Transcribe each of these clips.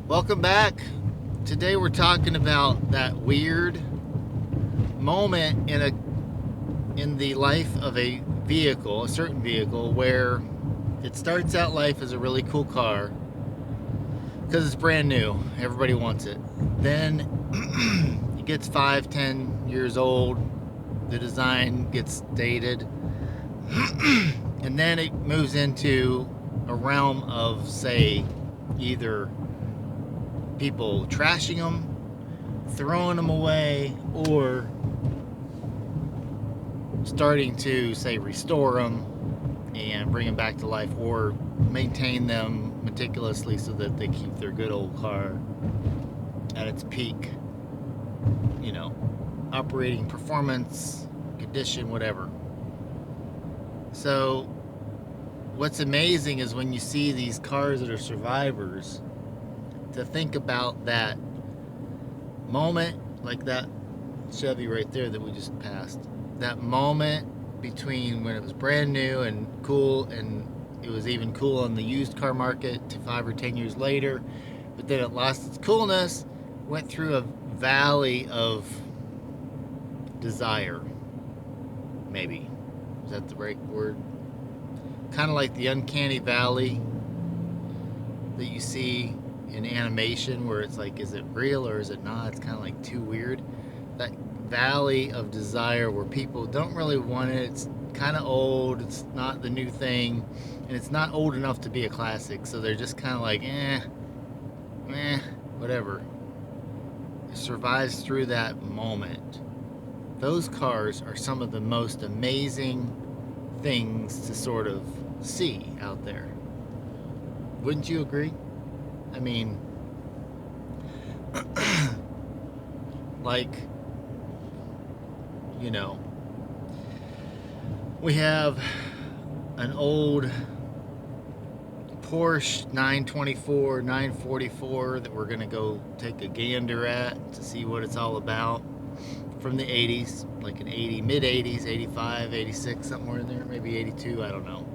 Welcome back. Today we're talking about that weird moment in the life of a vehicle, a certain vehicle, where it starts out life as a really cool car because it's brand new. Everybody wants it. Then it gets 5, 10 years old. The design gets dated. And then it moves into a realm of, say, either people trashing them, throwing them away, or starting to, say, restore them and bring them back to life, or maintain them meticulously so that they keep their good old car at its peak, you know, operating performance, condition, whatever. So, what's amazing is when you see these cars that are survivors, to think about that moment, like that Chevy right there that we just passed, that moment between when it was brand new and cool, and it was even cool on the used car market, to 5 or 10 years later, but then it lost its coolness, went through a valley of desire, maybe. Is that the right word? Kind of like the uncanny valley that you see in animation, where it's like, is it real or is it not? It's kind of like too weird. That valley of desire where people don't really want it. It's kind of old. It's not the new thing, and it's not old enough to be a classic. So they're just kind of like, whatever. It survives through that moment. Those cars are some of the most amazing things to sort of see out there. Wouldn't you agree? I mean, like, you know, we have an old Porsche 924, 944 that we're going to go take a gander at to see what it's all about, from the 80s, like an 80, mid 80s, 85, 86, somewhere in there, maybe 82, I don't know.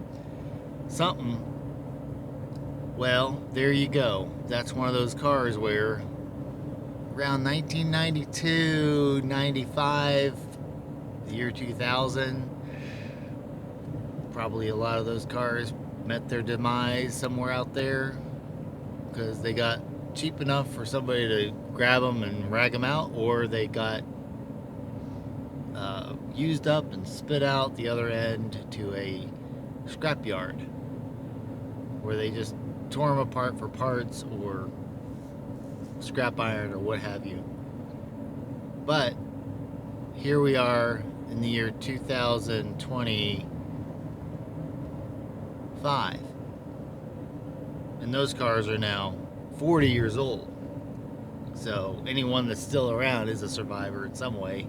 Something. Well, there you go. That's one of those cars where around 1992, 95, the year 2000, probably a lot of those cars met their demise somewhere out there because they got cheap enough for somebody to grab them and rag them out, or they got used up and spit out the other end to a scrapyard where they just tore them apart for parts or scrap iron or what have you. But here we are in the year 2025, and those cars are now 40 years old. So anyone that's still around is a survivor in some way.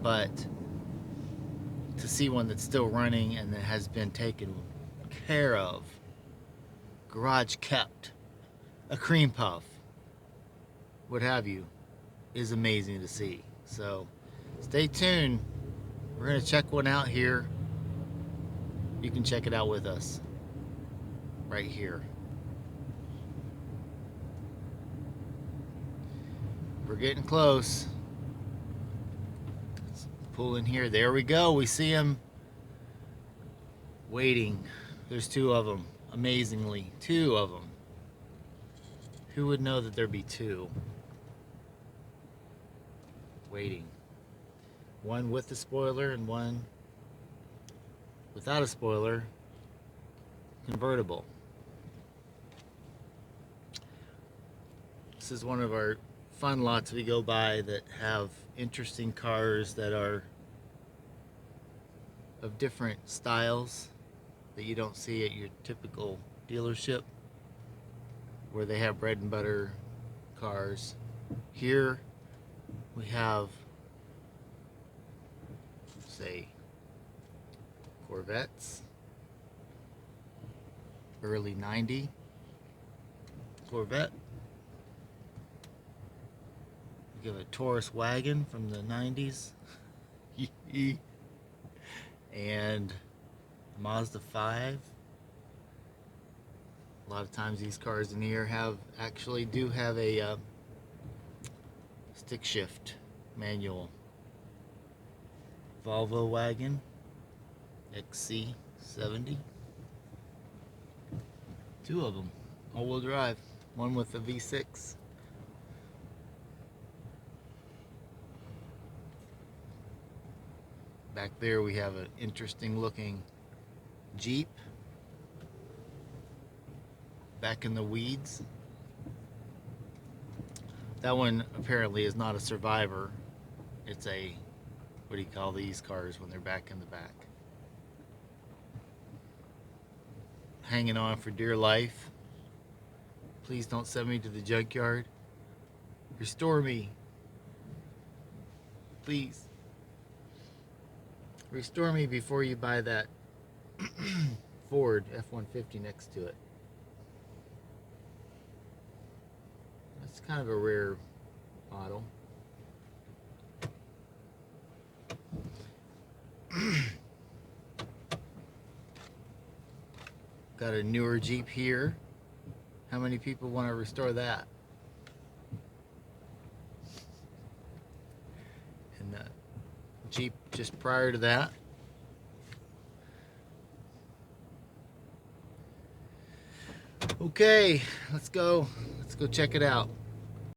But to see one that's still running and that has been taken care of, garage kept, a cream puff, what have you, is amazing to see. So stay tuned. We're going to check one out here. You can check it out with us right here. We're getting close. Let's pull in here. There we go. We see him waiting. There's two of them. Amazingly, two of them. Who would know that there'd be two waiting? One with the spoiler and one without a spoiler, convertible. This is one of our fun lots we go by that have interesting cars that are of different styles that you don't see at your typical dealership where they have bread and butter cars. Here we have, say, Corvettes, early 90 Corvette. We have a Taurus wagon from the 90s. And Mazda 5. A lot of times these cars in here do have a stick shift manual. Volvo wagon XC70. Two of them, all-wheel drive. One with a V6. Back there we have an interesting looking Jeep. Back in the weeds. That one apparently is not a Survivor. It's a, what do you call these cars when they're back in the back? Hanging on for dear life. Please don't send me to the junkyard. Restore me. Please. Restore me before you buy that Ford F-150 next to it. That's kind of a rare model. Got a newer Jeep here. How many people want to restore that? And the Jeep just prior to that. Okay, let's go check it out.